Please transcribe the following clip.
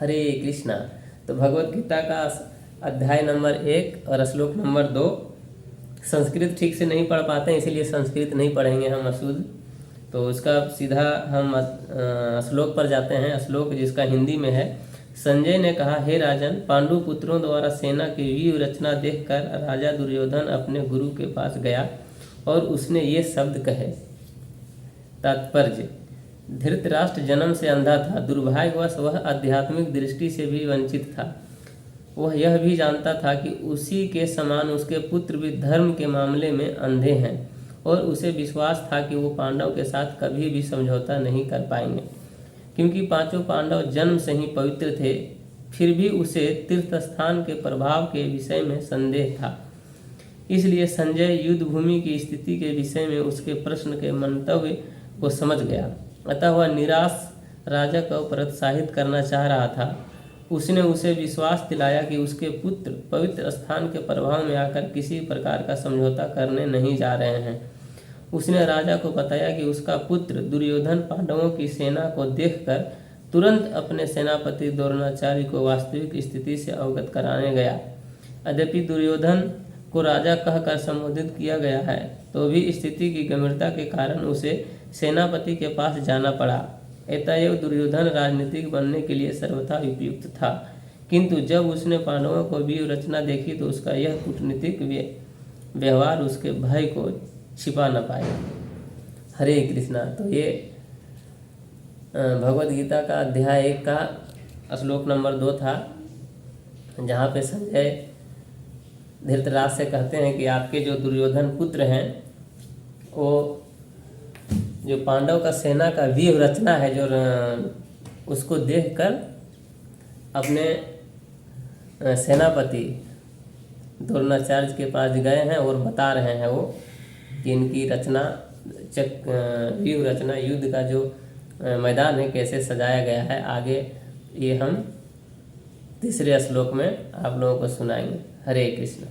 हरे कृष्णा। तो भगवत गीता का अध्याय नंबर 1 और श्लोक नंबर 2। संस्कृत ठीक से नहीं पढ़ पाते हैं, इसीलिए संस्कृत नहीं पढ़ेंगे हम अशुद्ध। तो उसका सीधा हम श्लोक पर जाते हैं। श्लोक जिसका हिंदी में है। संजय ने कहा, हे राजन, पांडु पुत्रों द्वारा सेना की व्यूह रचना देखकर राजा दुर्योधन अपने गुरु के पास गया और उसने ये शब्द कहे। तात्पर्य: धृतराष्ट्र जन्म से अंधा था। दुर्भाग्यवश वह आध्यात्मिक दृष्टि से भी वंचित था। वह यह भी जानता था कि उसी के समान उसके पुत्र भी धर्म के मामले में अंधे हैं और उसे विश्वास था कि वो पांडव के साथ कभी भी समझौता नहीं कर पाएंगे, क्योंकि पांचों पांडव जन्म से ही पवित्र थे। फिर भी उसे तीर्थस्थान के प्रभाव के विषय में संदेह था। इसलिए संजय युद्ध भूमि की स्थिति के विषय में उसके प्रश्न के मंतव्य को समझ गया। अतः वह निराश राजा को प्रोत्साहित करना चाह रहा था। उसने उसे विश्वास दिलाया कि उसके पुत्र पवित्र स्थान के प्रभाव में आकर किसी प्रकार का समझौता करने नहीं जा रहे हैं। उसने राजा को बताया कि उसका पुत्र दुर्योधन पांडवों की सेना को देखकर तुरंत अपने सेनापति द्रोणाचार्य को वास्तविक स्थिति से अवगत कराने गया। यद्यपि दुर्योधन को राजा कहकर संबोधित किया गया है, तो भी स्थिति की गंभीरता के कारण उसे सेनापति के पास जाना पड़ा। अतएव दुर्योधन राजनीतिक बनने के लिए सर्वथा उपयुक्त था, किंतु जब उसने पांडवों को व्यूह रचना देखी तो उसका यह कूटनीतिक व्यवहार उसके भय को छिपा न पाए। हरे कृष्णा। तो ये भगवद गीता का अध्याय 1 का श्लोक नंबर 2 था, जहाँ पे संजय धृतराष्ट्र से कहते हैं कि आपके जो दुर्योधन पुत्र हैं, वो जो पांडव का सेना का व्यूह रचना है, जो उसको देखकर अपने सेनापति द्रोणाचार्य के पास गए हैं और बता रहे हैं वो कि इनकी रचना व्यूह रचना युद्ध का जो मैदान है कैसे सजाया गया है। आगे ये हम तीसरे श्लोक में आप लोगों को सुनाएंगे। हरे कृष्ण।